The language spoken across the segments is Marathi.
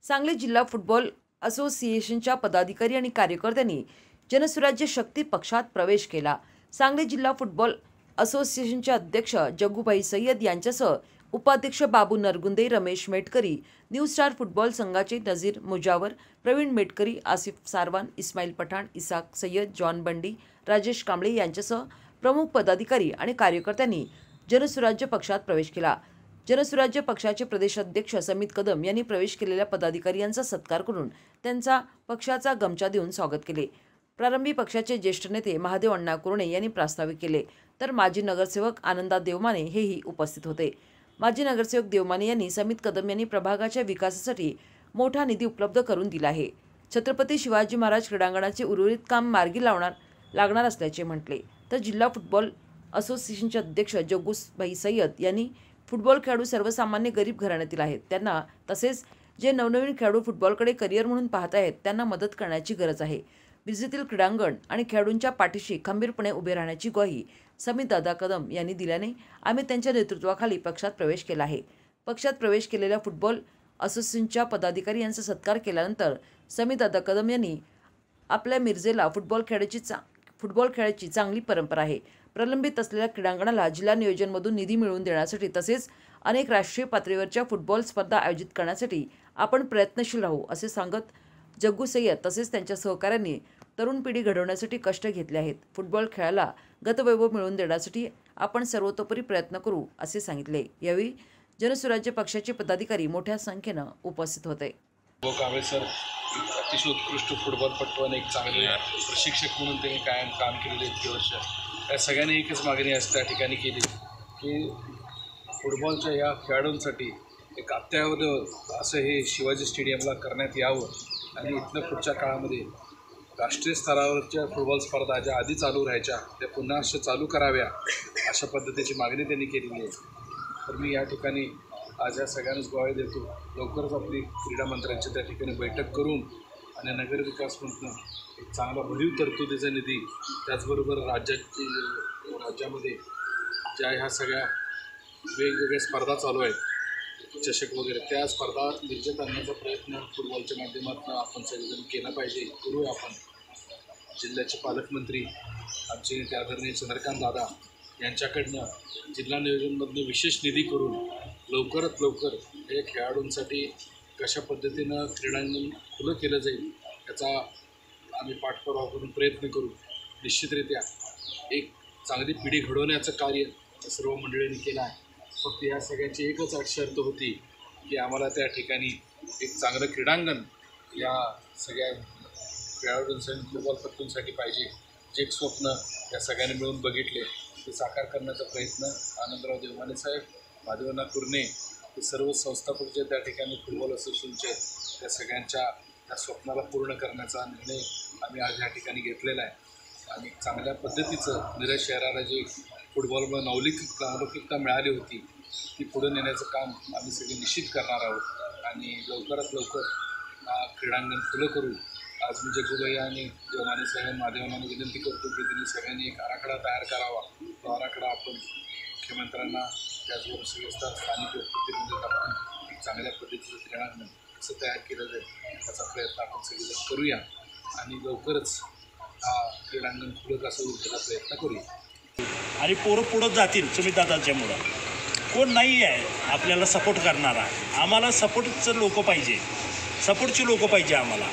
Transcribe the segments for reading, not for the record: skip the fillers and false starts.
सांगली जिल्हा फुटबॉल असोसिएशनच्या पदाधिकारी आणि कार्यकर्त्यांनी जनसुराज्य शक्ती पक्षात प्रवेश केला। सांगली जिल्हा फुटबॉल असोसिएशनचे अध्यक्ष जग्गूभाई सय्यद यांच्यासह उपाध्यक्ष Babu Nargunde, Ramesh Metkari, New Star Football संघाचे नजीर मुजावर, प्रवीण मेटकरी, आसिफ सारवान, इस्माईल पठाण, इसाक सय्यद, जॉन बंडी, राजेश कांबळे यांच्यासह प्रमुख पदाधिकारी आणि कार्यकर्त्यांनी जनसुराज्य पक्षात प्रवेश केला। जनसुराज्य पक्षाचे प्रदेशाध्यक्ष समित कदम यांनी प्रवेश केलेल्या पदाधिकाऱ्यांचा सत्कार करून त्यांचा पक्षाचा गमछा देऊन स्वागत केले। प्रारंभी पक्षाचे ज्येष्ठ नेते महादेव अण्णा कुरणे यांनी प्रास्ताविक केले, तर माजी नगरसेवक आनंदा देवमाने हेही उपस्थित होते। माजी नगरसेवक देवमाने यांनी समित कदम यांनी प्रभागाच्या विकासासाठी मोठा निधी उपलब्ध करून दिला आहे। छत्रपती शिवाजी महाराज क्रीडांगणाचे उर्वरित काम मार्गी लागणार असल्याचे म्हटले। तर जिल्हा फुटबॉल असोसिएशनचे अध्यक्ष जग्गूभाई सय्यद यांनी फुटबॉल खेळाडू सर्वसामान्य गरीब घराण्यातील आहेत, त्यांना तसेच जे नवनवीन खेळाडू फुटबॉलकडे करिअर म्हणून पाहत आहेत त्यांना मदत करण्याची गरज आहे। विजेतील क्रीडांगण आणि खेळाडूंच्या पाठीशी खंबीरपणे उभे राहण्याची ग्वाही समित दादा कदम यांनी दिल्याने आम्ही त्यांच्या नेतृत्वाखाली पक्षात प्रवेश केला आहे। पक्षात प्रवेश केलेल्या फुटबॉल असोसिएशनच्या पदाधिकारी यांचा सत्कार केल्यानंतर समित दादा कदम यांनी आपल्या मिरजेला फुटबॉल खेळाची चांगली परंपरा आहे। प्रलंबित असलेल्या क्रीडांगणाला जिल्हा नियोजनमधून निधी मिळवून देण्यासाठी तसेच अनेक राष्ट्रीय पातळीवरच्या फुटबॉल स्पर्धा आयोजित करण्यासाठी आपण प्रयत्नशील राहू असे सांगत जग्गू सय्यद तसेच त्यांच्या सहकाऱ्यांनी तरुण पिढी घडवण्यासाठी कष्ट घेतले आहेत। फुटबॉल खेळाला गतवैभव मिळवून देण्यासाठी आपण सर्वतोपरी प्रयत्न करू असे सांगितले। यावेळी जनसुराज्य पक्षाचे पदाधिकारी मोठ्या संख्येने उपस्थित होते। सर अतिशय उत्कृष्ट फुटबॉलपटू आणि एक चांगले प्रशिक्षक म्हणून त्यांनी कायम काम केलेले इतके वर्ष। या सगळ्यांनी एकच मागणी आज त्या ठिकाणी केली की फुटबॉलच्या या खेळाडूंसाठी एक अत्यावश्यक असं हे शिवाजी स्टेडियमला करण्यात यावं आणि इथनं पुढच्या काळामध्ये राष्ट्रीय स्तरावरच्या फुटबॉल स्पर्धा ज्या आधी चालू राहायच्या त्या पुन्हा अशा चालू कराव्या अशा पद्धतीची मागणी त्यांनी केलेली आहे। तर मी या ठिकाणी आज या सगळ्यांनाच ग्वाही देतो, लवकरच आपली क्रीडा मंत्र्यांची त्या ठिकाणी बैठक करून आणि नगरविकास मंत्री एक चांगला भरीव तरतुदीचा निधी, त्याचबरोबर राज्यामध्ये ज्या ह्या सगळ्या वेगवेगळ्या स्पर्धा चालू आहेत चषक वगैरे, त्या स्पर्धा निर्जित आणण्याचा प्रयत्न फुटबॉलच्या माध्यमातून आपण सगळेजण केला पाहिजे, करूया आपण। जिल्ह्याचे पालकमंत्री आमचे नेते आदरणीय चंद्रकांत दादा यांच्याकडनं जिल्हा नियोजनमधनं विशेष निधी करून लवकरात लवकर हे खेळाडूंसाठी कशा पद्धतीनं क्रीडांगण खुलं केलं जाईल याचा आम्ही पाठपुरावा करून प्रयत्न करू। निश्चितरित्या एक चांगली पिढी घडवण्याचं कार्य सर्व मंडळींनी केलं आहे। फक्त या सगळ्यांची एकच अट शर्त होती की आम्हाला त्या ठिकाणी एक चांगलं क्रीडांगण या सगळ्या खेळाडूंसाठी फुटबॉलपटूंसाठी पाहिजे। जे एक स्वप्न या सगळ्यांनी मिळून बघितले ते साकार करण्याचा प्रयत्न आनंदराव देवमाने साहेब, महादेव कुरणे हे सर्व संस्थापक जे त्या ठिकाणी फुटबॉल असोसिएशनचे त्या सगळ्यांच्या त्या स्वप्नाला पूर्ण करण्याचा निर्णय आम्ही आज या ठिकाणी घेतलेला आहे। आणि चांगल्या पद्धतीचं मिरज शहराला जे फुटबॉलमुळे नावलौकिकता मिळाली होती ती पुढे नेण्याचं काम आम्ही सगळे निश्चित करणार आहोत आणि लवकरात लवकर क्रीडांगण खुलं करू। आज मी जग्गूभाई आणि देवमाने साहेब, महादेवांना विनंती करतो की त्यांनी सगळ्यांनी एक आराखडा तयार करावा। तो आराखडा आपण मुख्यमंत्र्यांना त्याचबरोबर सगळे स्थानिक लोकप्रतिनिधी आपण एक चांगल्या पद्धतीचं क्रीडांगण कसं तयार केलं जाईल याचा प्रयत्न आपण सगळेजण करूया आणि लवकरच हा क्रीडांगण खुलं कसं होईल त्याचा प्रयत्न करूया। आणि पोरं पुढं जातील सुमितदादांच्यामुळं। कोण नाही आहे आपल्याला सपोर्ट करणारा, आम्हाला सपोर्टचं लोक पाहिजे, सपोर्टची लोक पाहिजे आम्हाला।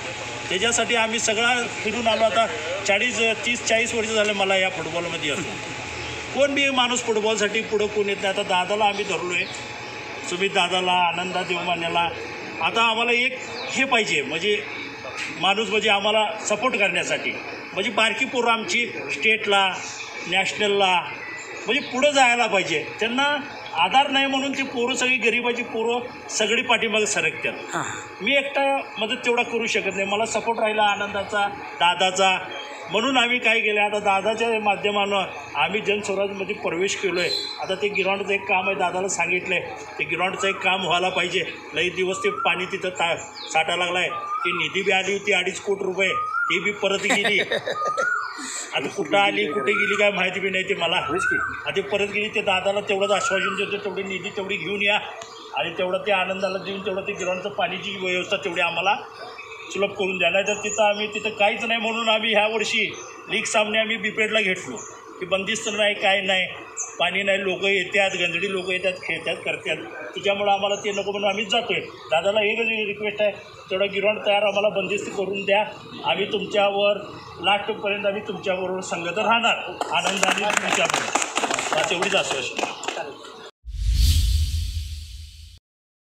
त्याच्यासाठी आम्ही सगळा फिरून आलो। आता 30-40 वर्ष झाले मला या फुटबॉलमध्ये असतो। कोण बी माणूस फुटबॉलसाठी पुढं कोण येत नाही। आता दादाला आम्ही धरलो आहे, सुमित दादाला, आनंदा देवमान्याला। आता आम्हाला एक हे पाहिजे म्हणजे माणूस म्हणजे आम्हाला सपोर्ट करण्यासाठी, म्हणजे बारकी पोरं आमची स्टेटला नॅशनलला म्हणजे पुढं जायला पाहिजे। त्यांना आधार नाही म्हणून ती पोरं सगळी गरिबाची पोरं सगळी पाठीमागे सरकतात। मी एकटा मदत तेवढा करू शकत नाही, मला सपोर्ट राहिला आनंदाचा, दादाचा, म्हणून आम्ही काय केलं आता दादाच्या माध्यमानं आम्ही जनस्वराजमध्ये प्रवेश केलो आहे। आता ते ग्राउंडचं एक काम आहे, दादाला सांगितलं आहे ते ग्राउंडचं एक काम व्हायला पाहिजे। लई दिवस ते पाणी तिथं साठा लागला आहे, ती निधी बी आली होती 2.5 कोटी रुपये, ती बी परत गेली। आता कुठं आली कुठे गेली काय माहिती बी नाही ते मला। आता परत गेली, ते दादाला तेवढंच आश्वासन देतो तेवढी निधी तेवढी घेऊन या आणि तेवढं ते आनंदाला देऊन तेवढं ते गिरवणचं पाण्याची व्यवस्था तेवढी आम्हाला सुलभ करून द्या. नाही तर तिथं आम्ही तिथं काहीच नाही म्हणून आम्ही ह्या वर्षी लीग सामने आम्ही बीपेडला घेतलो की बंदिस्त नाही काय नाही, पाणी नाही, लोक येतात, गंजडी लोक येतात, खेळतात, करतात. त्याच्यामुळं आम्हाला ते नको म्हणून आम्हीच जातो आहे. दादाला एकच रिक्वेस्ट आहे, तेवढा गिरवण तयार आम्हाला बंदिस्त करून द्या. आम्ही तुमच्यावर लास्टपर्यंत आम्ही तुमच्याबरोबर संगत राहणार आनंदाने तुमच्याबरोबर. तेवढीच आश्वासन.